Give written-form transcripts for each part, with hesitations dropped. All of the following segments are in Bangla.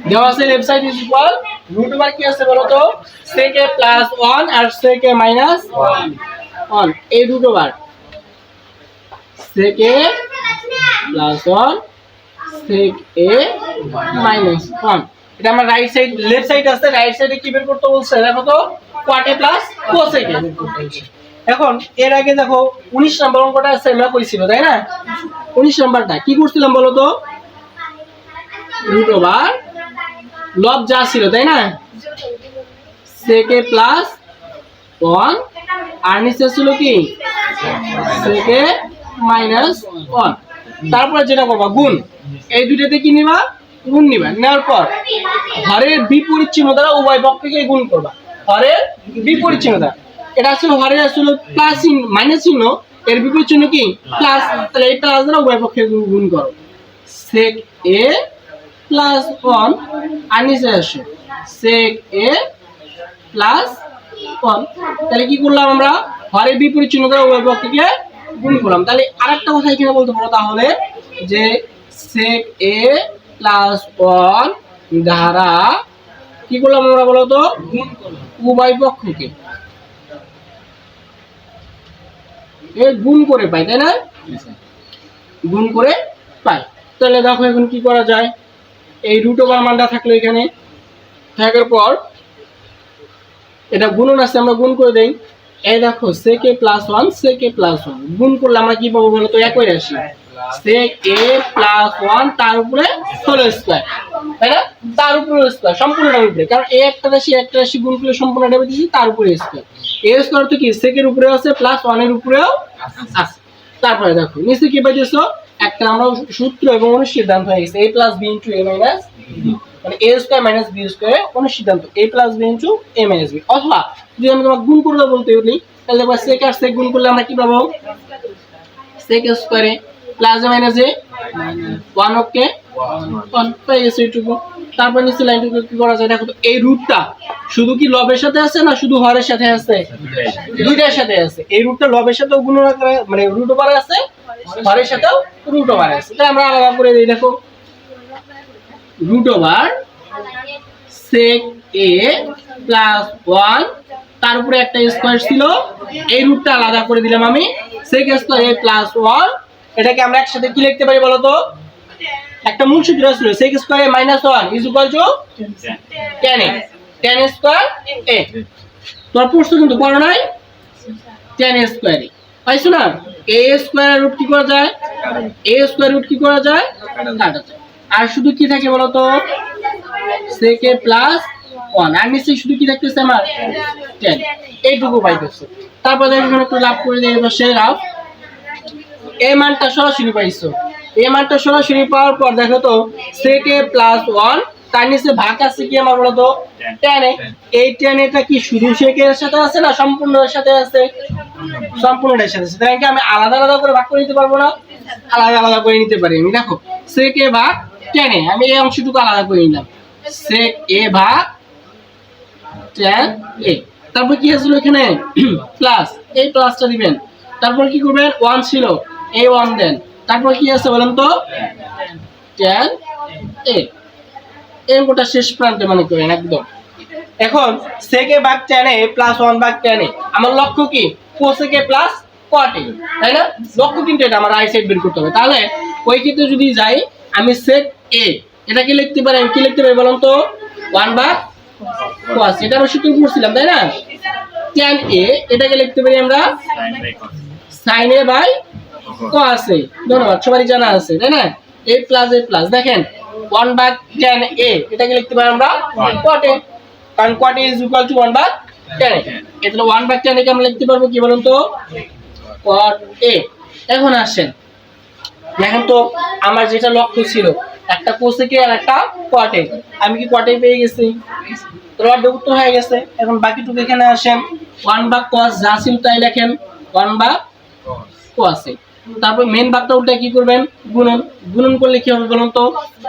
দেওয়া আছে left side is equal root over কি আছে বলো তো sec a প্লাস 1 আর sec a মাইনাস 1 এই root over sec a plus 1 sec a minus 1 এটা আমার রাইট সাইড লেফট সাইড আছে রাইট সাইডে কি বের করতে বলছে দেখো তো cot a plus cosec a এখন এর আগে দেখো 19 নম্বর অঙ্কটা আছে আমরা কইছিল তাই না 19 নম্বরটা কি করছিলাম বলো তো রুট ওভার লব যা ছিল তাই না sec a প্লাস 1 আর নিচে ছিল কি sec a মাইনাস 1 তারপরে যেটা করবা গুণ এই দুইটাতে কি নিবা গুণ নিবা নেওয়ার পর হরের বিপরীত চিহ্ন দ্বারা উভয় পক্ষকে গুণ করবা হরের বিপরীত চিহ্ন দ্বারা এটা আসলে হরের আসলে প্লাস মাইনাস চিহ্ন এর বিপরীত চিহ্ন কি প্লাস তাহলে এই প্লাস দ্বারা উভয় পক্ষকে গুণ করো sec a প্লাস 1 আর নিচে আসো sec a প্লাস 1 তাহলে কি করলাম আমরা হরের বিপরীত চিহ্ন দ্বারা উভয় পক্ষকে গুণ করলাম তাহলে আরেকটা কথা এখানে বলতে পারো তাহলে যে sec a প্লাস 1 দ্বারা কি করলাম আমরা বলো তো গুণ করলাম উভয় পক্ষকে এই গুণ করে পাই তাই না গুণ করে পাই তাহলে দেখো এখন কি করা যায় এই রুট ওভার মানটা থাকলো এখানে থাকার পর এটা গুণন আছে আমরা গুণ করে দেই এই দেখো sec a plus 1 sec a plus 1 গুণ করলে আমরা কি পাবো বলো তো একই রাশি sec a প্লাস 1 তার উপরে হোল স্কয়ার তাই না তার উপরে স্কয়ার সম্পূর্ণটার উপরে কারণ এই একটা রাশি গুণ করলে সম্পূর্ণটা পেয়েছি তার উপরে স্কয়ার a স্কয়ার তো কি sec এর উপরে আছে প্লাস 1 এর উপরেও আছে তারপরে দেখো নিচে কি পাইতেছো একটা আমরা সূত্র এবং অনুসিদ্ধান্ত হয়ে গেছে a plus b into a minus b মানে a square minus b square অনুসিদ্ধান্ত a plus b into a minus b অথবা যদি আমি তোমাকে গুণ করতে বলতে বলি তাহলে sec আর sec গুণ করলে আমরা কি পাবো sec স্কয়ারে plus a minus a 1 okay 1 পাই গেছে এইটুকু তারপর নিচে লাইনটুকু কি করা যায় দেখো তো এই রুটটা শুধু কি লবের সাথে আছে না শুধু হরের সাথে আছে দুইটার সাথে আছে এই রুটটা লবের সাথেও গুণ করে মানে রুট ওভার আছে হরের সাথেও রুট ওভার আছে তাহলে আমরা আলাদা করে দেই দেখো root over sec a plus 1 তার উপরে একটা স্কয়ার ছিল এই রুটটা আলাদা করে দিলাম আমি sec স্কয়ার a প্লাস 1 এটাকে আমরা একসাথে কি লিখতে পারি বলো তো একটা মূল সূত্র ছিল sec square a minus 1 is equal to tan a tan square a তোর প্রশ্ন কিন্তু পড়ো নাই tan স্কয়ার a পাইছো না a স্কয়ার রুট কি করা যায় a স্কয়ার রুট কি করা যায় কাটা যায় আর শুধু কি থাকে বলো তো sec a প্লাস 1 আর নিচে শুধু কি থাকতেছে আমার tan এইটুকু পাইতেছো তারপর দেখো এখানে একটু লাভ করে দেই পাশে লাভ এই মানটা সরাসরি পাইছো এই মানটা সরাসরি পাওয়ার পর দেখো তো sec a প্লাস 1 তার নিচে ভাগ আছে কি আমার বলো তো tan a এই tan এটা কি শুধু sec এর সাথে আছে না সম্পূর্ণের সাথে আছে সম্পূর্ণটার সাথে আছে তাই কি আমি আলাদা আলাদা করে ভাগ করে নিতে পারবো না আলাদা আলাদা করে নিতে পারি আমি দেখো sec a ভাগ tan a আমি এই অংশটুকু আলাদা করে নিলাম sec a ভাগ tan a তারপর কি আছে এখানে প্লাস এই প্লাসটা দিবেন তারপর কি করবেন 1 ছিল এই 1 দেন তারপর কি আছে বলেন তো tan a এই অঙ্কটা শেষ প্রান্তে মনে করেন একদম এখন sec a ভাগ tan a প্লাস 1 ভাগ tan a আমার লক্ষ্য কি cosec a plus cot a তাই না লক্ষ্য কিন্তু এটা আমার রাইট সাইড বের করতে হবে তাহলে ওই ক্ষেত্রে যদি যাই আমি sec a এটা কি লিখতে পারি কি লিখতে পারি বলেন তো 1 ভাগ cos এটা আমরা সূত্র পড়ছিলাম তাই না tan a এটাকে লিখতে পারি আমরা sin a by cos a ধন্যবাদ সবারই জানা আছে তাই না a প্লাস দেখেন 1 ভাগ tan a এটাকে লিখতে পারি আমরা cot a কারণ cot a is equal to 1 ভাগ tan a তাহলে 1 ভাগ tan a কে আমরা লিখতে পারবো কি বলুন তো cot a এখন আসেন দেখেন তো আমার যেটা লক্ষ্য ছিল একটা cosec a আর একটা cot a আমি কি cot a পেয়ে গেছি তাহলে উত্তর হয়ে গেছে এখন বাকিটুকু এখানে আসেন 1 ভাগ cos যা ছিল তাই লেখেন 1 ভাগ cos a তারপর মেইন ভাগটা উল্টা কি করবেন গুণন করলে কি হবে বলুন তো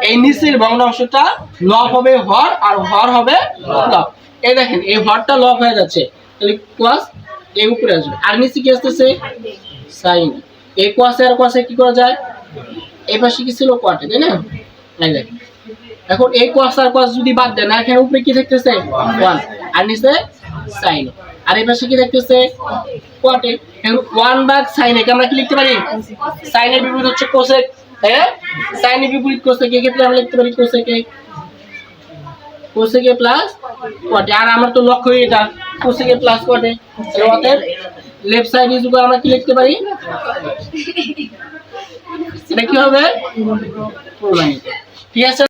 এই নিচের ভগ্নাংশটা লব হবে হর আর হর হবে লব এই দেখেন এই হরটা লব হয়ে যাচ্ছে তাহলে cos a উপরে আসবে আর নিচে কি আসছে sin a cos a R cos a কি করা যায় এই পাশে কি ছিল cot a তাই না এই দেখেন এখন এই cos আর cos যদি বাদ দেন, এখানে উপরে কি থাকতেছে 1 আর নিচে sin, আর এই পাশে কি থাকতেছে cot এ। এখন 1/sin কে আমরা কি লিখতে পারি? sin এর বিপরীত হচ্ছে cosec, হ্যাঁ sin এর বিপরীত cosec, এই ক্ষেত্রে আমরা লিখতে পারি cosec a plus cot a। আর আমার তো লক্ষ্যই এটা cosec a plus cot a, তাহলে অতএব লেফট সাইড ইজ ইকুয়াল আমরা কি লিখতে পারি? এটা কি হবে? প্রমাণিত। ঠিক আছে।